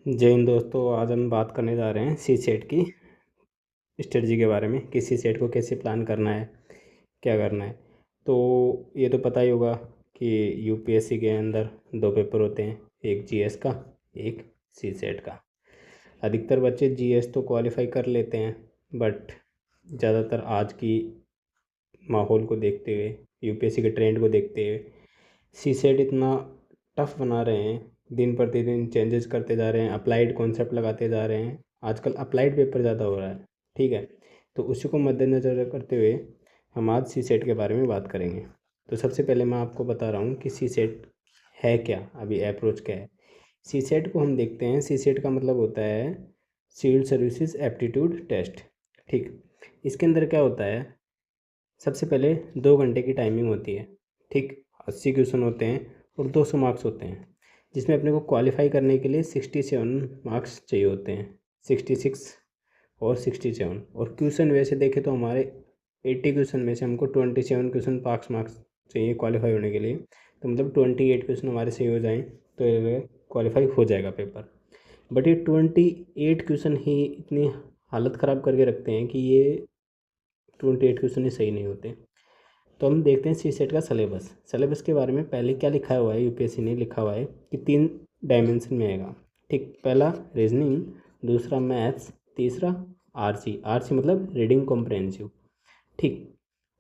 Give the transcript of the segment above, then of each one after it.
जय हिंद दोस्तों। आज हम बात करने जा रहे हैं सी सेट की स्ट्रेटजी के बारे में कि सी सेट को कैसे प्लान करना है, क्या करना है। तो ये तो पता ही होगा कि यूपीएससी के अंदर दो पेपर होते हैं, एक जीएस का, एक सी सेट का। अधिकतर बच्चे जीएस तो क्वालिफाई कर लेते हैं, बट ज़्यादातर आज की माहौल को देखते हुए, यूपीएससी के ट्रेंड को देखते हुए सी सेट इतना टफ बना रहे हैं, दिन प्रतिदिन चेंजेस करते जा रहे हैं, अप्लाइड कॉन्सेप्ट लगाते जा रहे हैं। आजकल अप्लाइड पेपर ज़्यादा हो रहा है, ठीक है। तो उसी को मद्देनज़र करते हुए हम आज सी सेट के बारे में बात करेंगे। तो सबसे पहले मैं आपको बता रहा हूँ कि सी सेट है क्या, अभी अप्रोच क्या है। सी सेट को हम देखते हैं, सी सेट का मतलब होता है सिविल सर्विसेज एप्टीट्यूड टेस्ट, ठीक। इसके अंदर क्या होता है, सबसे पहले 2 घंटे की टाइमिंग होती है, ठीक। 80 क्वेश्चन होते हैं और 200 मार्क्स होते हैं, जिसमें अपने को क्वालिफाई करने के लिए 67 मार्क्स चाहिए होते हैं, 66 और 67। और क्वेश्चन वैसे देखें तो हमारे 80 क्वेश्चन में से हमको 27 क्वेश्चन पास मार्क्स चाहिए क्वालिफाई होने के लिए। तो मतलब 28 क्वेश्चन हमारे सही हो जाएँ तो ये क्वालिफाई हो जाएगा पेपर। बट ये 28 क्वेश्चन ही इतनी हालत ख़राब करके रखते हैं कि ये 28 क्वेश्चन ही सही नहीं होते। तो हम देखते हैं सी सेट का सिलेबस। सिलेबस के बारे में पहले क्या लिखा हुआ है, यूपीएससी ने लिखा हुआ है कि 3 डायमेंशन में आएगा, ठीक। पहला रीजनिंग, दूसरा मैथ्स, तीसरा आरसी। आरसी मतलब रीडिंग कॉम्प्रहेंसिव, ठीक।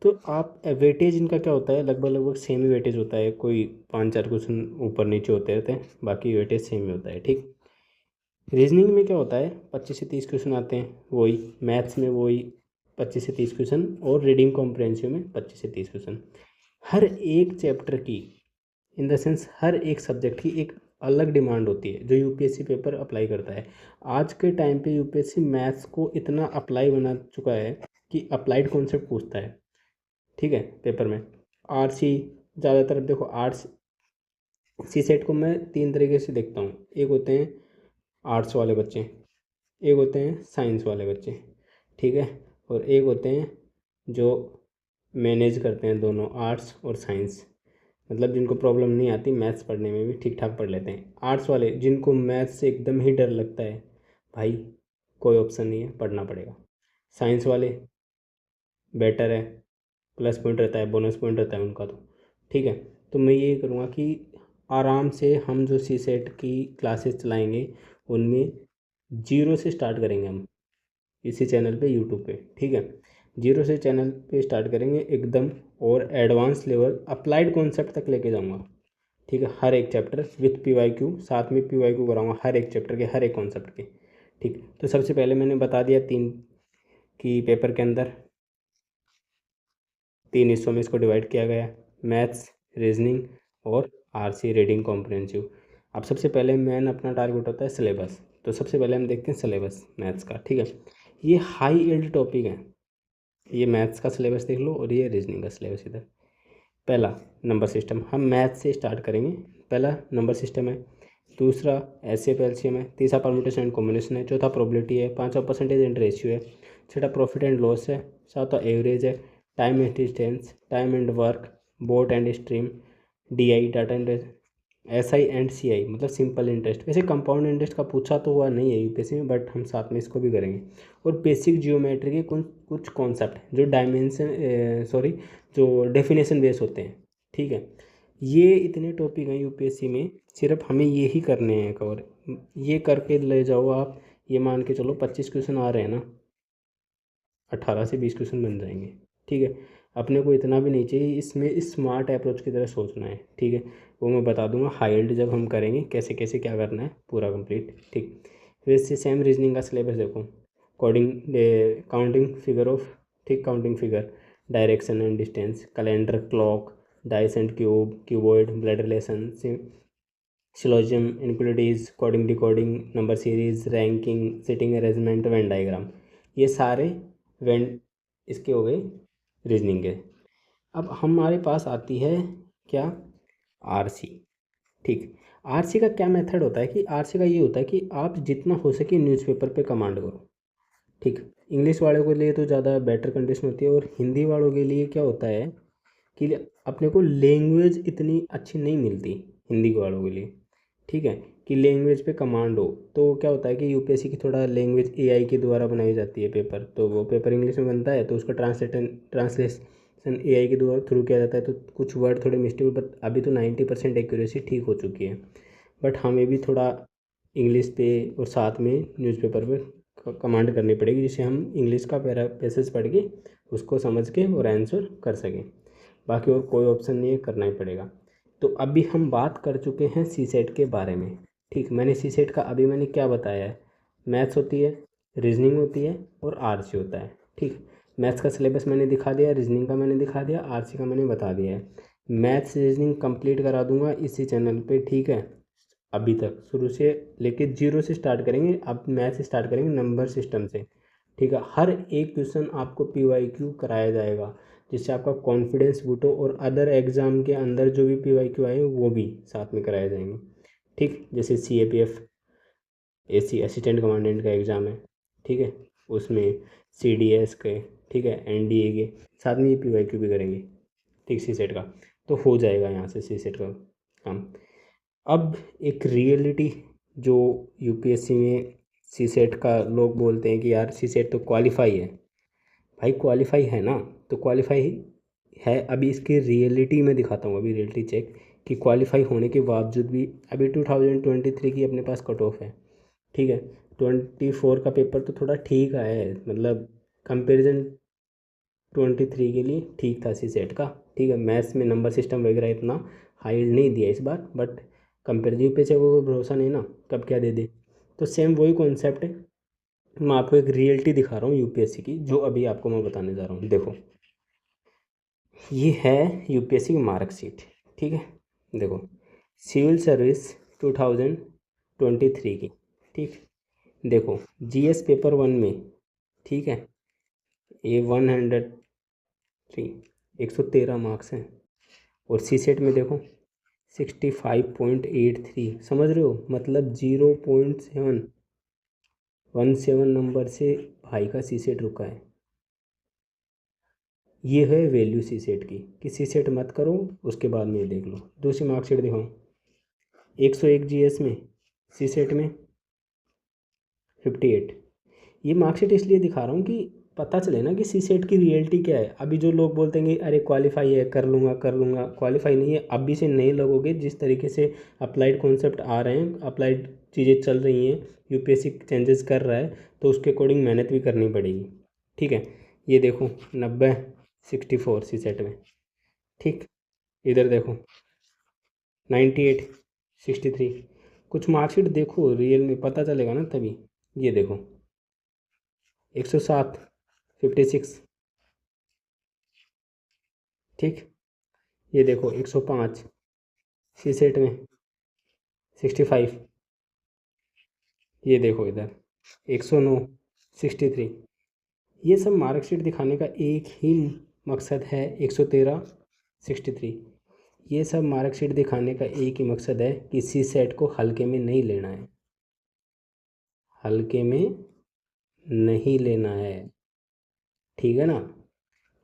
तो आप वेटेज इनका क्या होता है, लगभग लगभग सेम ही वेटेज होता है, कोई 5-4 क्वेश्चन ऊपर नीचे होते रहते हैं, बाकी वेटेज सेम ही होता है, ठीक। रीजनिंग में क्या होता है, 25 से 30 क्वेश्चन आते हैं, वही मैथ्स में वही 25 से 30 क्वेश्चन, और रीडिंग कॉम्प्रहेंसिव में 25 से 30 क्वेश्चन। हर एक चैप्टर की, इन द सेंस हर एक सब्जेक्ट की एक अलग डिमांड होती है जो यूपीएससी पेपर अप्लाई करता है। आज के टाइम पे यूपीएससी मैथ्स को इतना अप्लाई बना चुका है कि अप्लाइड कॉन्सेप्ट पूछता है, ठीक है, पेपर में। आरसी ज़्यादातर देखो, आर्ट्स सी सेट को मैं 3 तरीके से देखता हूँ। एक होते हैं आर्ट्स वाले बच्चे, एक होते हैं साइंस वाले बच्चे, ठीक है, और एक होते हैं जो मैनेज करते हैं दोनों आर्ट्स और साइंस, मतलब जिनको प्रॉब्लम नहीं आती मैथ्स पढ़ने में भी ठीक ठाक पढ़ लेते हैं। आर्ट्स वाले जिनको मैथ्स से एकदम ही डर लगता है, भाई कोई ऑप्शन नहीं है, पढ़ना पड़ेगा। साइंस वाले बेटर है, प्लस पॉइंट रहता है, बोनस पॉइंट रहता है उनका, तो ठीक है। तो मैं ये करूँगा कि आराम से हम जो सी सेट की क्लासेस चलाएंगे उनमें जीरो से स्टार्ट करेंगे हम, इसी चैनल पे यूट्यूब पे, ठीक है। जीरो से चैनल पे स्टार्ट करेंगे एकदम, और एडवांस लेवल अप्लाइड कॉन्सेप्ट तक लेके जाऊँगा, ठीक है। हर एक चैप्टर विथ पीवाईक्यू, साथ में पीवाईक्यू कराऊंगा हर एक चैप्टर के, हर एक कॉन्सेप्ट के, ठीक। तो सबसे पहले मैंने बता दिया 3 की पेपर के अंदर 3 हिस्सों में इसको डिवाइड किया गया, मैथ्स, रीजनिंग और आरसी रीडिंग कॉम्प्रहेंसिव। अब सबसे पहले मेन अपना टारगेट होता है सिलेबस। तो सबसे पहले हम देखते हैं सिलेबस मैथ्स का, ठीक है। ये हाई एल्ड टॉपिक है, ये मैथ्स का सिलेबस देख लो और ये रीजनिंग का सिलेबस इधर। पहला नंबर सिस्टम, हम मैथ से स्टार्ट करेंगे। पहला नंबर सिस्टम है, दूसरा एस एफ एलसीएम है, तीसरा परम्यूटेशन एंड कॉम्बिनेशन है, चौथा प्रोबेबिलिटी है, पांचवा परसेंटेज एंड रेशियो है, छठा प्रॉफिट एंड लॉस है, सातवां एवरेज है, time and distance, time and work, boat and stream, D I data and S I and C I मतलब सिंपल इंटरेस्ट। वैसे कंपाउंड इंटरेस्ट का पूछा तो हुआ नहीं है यूपीएससी में, बट हम साथ में इसको भी करेंगे। और बेसिक जियोमेट्री के कुछ कॉन्सेप्ट जो डायमेंशन जो डेफिनेशन बेस होते हैं, ठीक है। ये इतने टॉपिक हैं यूपीएससी में, सिर्फ हमें ये ही करने हैं कवर। ये करके ले जाओ आप, ये मान के चलो 25 क्वेश्चन आ रहे हैं ना, 18 से 20 क्वेश्चन बन जाएंगे, ठीक है। अपने को इतना भी नहीं चाहिए, इसमें स्मार्ट अप्रोच की तरह सोचना है, ठीक है। वो मैं बता दूंगा हाइल्ड जब हम करेंगे कैसे कैसे क्या करना है पूरा कंप्लीट, ठीक। वैसे सेम रीजनिंग का सिलेबस देखो, कोडिंग, काउंटिंग फिगर ऑफ, ठीक, counting figure, direction and distance, calendar, clock, dice and cube, cuboid, blood relation, syllogism, includes, coding, decoding, number series, ranking, sitting arrangement, Venn diagram, ये सारे when इसके हो गए reasoning के। अब हमारे पास आती है क्या, आरसी, ठीक। आरसी का क्या मेथड होता है कि आरसी का ये होता है कि आप जितना हो सके न्यूज़पेपर पे कमांड करो, ठीक। इंग्लिश वालों के लिए तो ज़्यादा बेटर कंडीशन होती है, और हिंदी वालों के लिए क्या होता है कि अपने को लैंग्वेज इतनी अच्छी नहीं मिलती हिंदी वालों के लिए, ठीक है। कि लैंग्वेज पे कमांड हो। तो क्या होता है कि यूपीएससी की थोड़ा लैंग्वेज एआई के द्वारा बनाई जाती है पेपर, तो वो पेपर इंग्लिश में बनता है तो उसका ट्रांसलेशन एआई के थ्रू किया जाता है, तो कुछ वर्ड थोड़े मिस्टेक, बट अभी तो 90% एक्यूरेसी ठीक हो चुकी है। बट हमें भी थोड़ा इंग्लिश पे और साथ में न्यूज़पेपर पे कमांड करनी पड़ेगी, जिससे हम इंग्लिश का पैसेज पढ़ के उसको समझ के और आंसर कर सकें। बाकी और कोई ऑप्शन नहीं है, करना ही पड़ेगा। तो अभी हम बात कर चुके हैं सी सेट के बारे में। ठीक, मैंने सी सेट का अभी मैंने क्या बताया है, मैथ्स होती है, रीजनिंग होती है और आरसी होता है। ठीक, मैथ्स का सिलेबस मैंने दिखा दिया, रीजनिंग का मैंने दिखा दिया, आरसी का मैंने बता दिया है। मैथ्स रीजनिंग कंप्लीट करा दूंगा इसी चैनल पे। ठीक है, अभी तक शुरू से लेके जीरो से स्टार्ट करेंगे, अब मैथ्स स्टार्ट करेंगे नंबर सिस्टम से। ठीक है, हर एक क्वेश्चन आपको पीवाईक्यू कराया जाएगा, जिससे आपका कॉन्फिडेंस बूटो और अदर एग्ज़ाम के अंदर जो भी पीवाईक्यू आए वो भी साथ में कराए जाएंगे। ठीक, जैसे सीएपीएफ एसी असिस्टेंट कमांडेंट का एग्ज़ाम है, ठीक है, उसमें सीडीएस के, ठीक है, एनडीए के साथ में ये पीवाईक्यू भी करेंगे। ठीक, सी सेट का तो हो जाएगा यहाँ से सी सेट का काम। अब एक रियलिटी जो यूपीएससी में सी सेट का लोग बोलते हैं कि यार सी सेट तो क्वालिफाई है। भाई क्वालिफाई है ना, तो क्वालिफाई है। अभी इसकी रियलिटी में दिखाता हूँ, अभी रियलिटी चेक कि क्वालिफाई होने के बावजूद भी अभी 2023 की अपने पास कट ऑफ है। ठीक है, 24 का पेपर तो थोड़ा ठीक आया है, मतलब कंपेरिजन 23 के लिए ठीक था सी सेट का। ठीक है, मैथ्स में नंबर सिस्टम वगैरह इतना हाई नहीं दिया इस बार, बट कंपेरेटिव पे से वो भरोसा नहीं ना, कब क्या दे दे। तो सेम वही कॉन्सेप्ट है, मैं आपको एक रियलिटी दिखा रहा हूँ यूपीएससी की, जो अभी आपको मैं बताने जा रहा हूँ। देखो, ये है यूपीएससी की मार्कशीट। ठीक है, देखो, सिविल सर्विस 2023 की। ठीक, देखो जीएस पेपर 1 में, ठीक है, ये 103 113 मार्क्स हैं। और सी सेट में देखो 65.83, समझ रहे हो, मतलब 0.717 नंबर से भाई का सी सेट रुका है। ये है वैल्यू सी सेट की, कि सी सेट मत करो उसके बाद में ये देख लो। दूसरी मार्कशीट दिखाऊँ, 101 जीएस में, सी सेट में 58। ये मार्कशीट इसलिए दिखा रहा हूँ कि पता चले ना कि सी सेट की रियलिटी क्या है। अभी जो लोग बोलते हैं कि अरे क्वालिफाई है, कर लूँगा कर लूँगा, क्वालिफाई नहीं है। अभी से नए लोगों जिस तरीके से अप्लाइड कॉन्सेप्ट आ रहे हैं, अप्लाइड चीज़ें चल रही हैं, यूपीएससी चेंजेस कर रहा है, तो उसके अकॉर्डिंग मेहनत भी करनी पड़ेगी। ठीक है, ये देखो 90 64 सी सेट में। ठीक, इधर देखो 98 63। कुछ मार्कशीट देखो रियल में, पता चलेगा ना तभी। ये देखो 107 56। ठीक, ये देखो 105 सी सेट में 65। ये देखो इधर 109 63। ये सब मार्कशीट दिखाने का एक ही मकसद है, 113 63। ये सब मार्कशीट दिखाने का एक ही मकसद है कि सी सेट को हल्के में नहीं लेना है, हल्के में नहीं लेना है। ठीक है ना,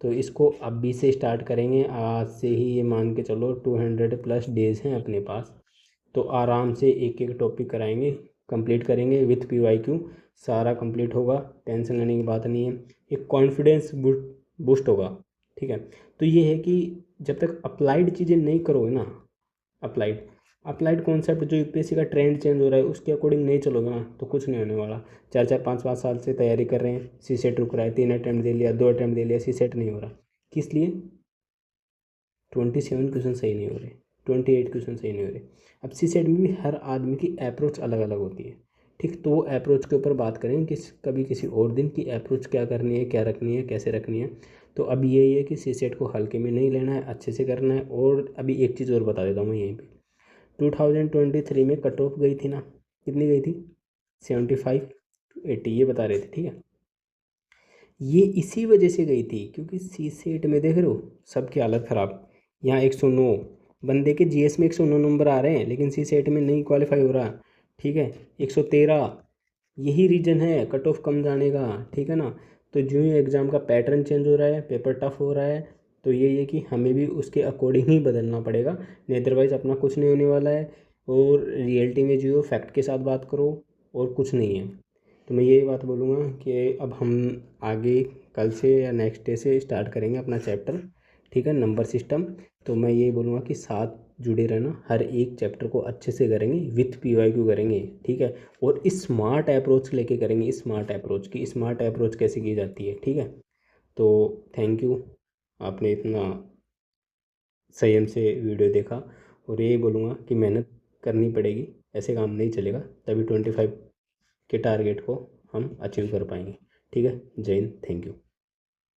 तो इसको अभी से स्टार्ट करेंगे, आज से ही। ये मान के चलो 200+ डेज़ हैं अपने पास, तो आराम से एक एक टॉपिक कराएंगे, कंप्लीट करेंगे विथ पीवाईक्यू। सारा कंप्लीट होगा, टेंशन लेने की बात नहीं है। एक कॉन्फिडेंस बूस्ट होगा। ठीक है, तो ये है कि जब तक अप्लाइड चीज़ें नहीं करोगे ना, अप्लाइड अप्लाइड कॉन्सेप्ट जो यूपीएससी का ट्रेंड चेंज हो रहा है उसके अकॉर्डिंग नहीं चलोगे ना, तो कुछ नहीं होने वाला। 4 4 5 5 साल से तैयारी कर रहे हैं, सी सेट रुक रहा है, 3 अटैम्प्ट दे लिया, 2 अटैम्प्ट दे लिया, सी सेट नहीं हो रहा। किस लिए? 27 क्वेश्चन सही नहीं हो रहे, 28 क्वेश्चन सही नहीं हो रहे। अब सी सेट में भी हर आदमी की अप्रोच अलग अलग होती है। ठीक, तो वो अप्रोच के ऊपर बात करें कि कभी किसी और दिन की अप्रोच क्या करनी है, क्या रखनी है, कैसे रखनी है। तो अभी यही है कि सी सेट को हल्के में नहीं लेना है, अच्छे से करना है। और अभी एक चीज़ और बता देता हूँ मैं यहीं पर, 2023 में कट ऑफ गई थी ना, कितनी गई थी? 75 to 80, ये बता रहे थे। ठीक है, ये इसी वजह से गई थी क्योंकि सी सेट में देख रहे हो सबकी हालत ख़राब। यहाँ 109 बंदे के जीएस में 109 नंबर आ रहे हैं, लेकिन सी सेट में नहीं क्वालिफाई हो रहा। ठीक है, 113। यही रीज़न है कट ऑफ कम जाने का। ठीक है ना, तो जो ही एग्ज़ाम का पैटर्न चेंज हो रहा है, पेपर टफ हो रहा है, तो यही है कि हमें भी उसके अकॉर्डिंग ही बदलना पड़ेगा, नहीं अदरवाइज़ अपना कुछ नहीं होने वाला है। और रियलिटी में जियो, फैक्ट के साथ बात करो, और कुछ नहीं है। तो मैं यही बात बोलूँगा कि अब हम आगे कल से या नेक्स्ट डे से स्टार्ट करेंगे अपना चैप्टर, ठीक है, नंबर सिस्टम। तो मैं यही बोलूँगा कि साथ जुड़े रहना, हर एक चैप्टर को अच्छे से करेंगे, विथ PYQ करेंगे, ठीक है। और स्मार्ट अप्रोच लेके करेंगे, स्मार्ट अप्रोच की, स्मार्ट अप्रोच कैसे की जाती है, ठीक है। तो थैंक यू, आपने इतना संयम से वीडियो देखा। और यही बोलूँगा कि मेहनत करनी पड़ेगी, ऐसे काम नहीं चलेगा, तभी 25 के टारगेट को हम अचीव कर पाएंगे, ठीक है। जय हिंद, थैंक यू।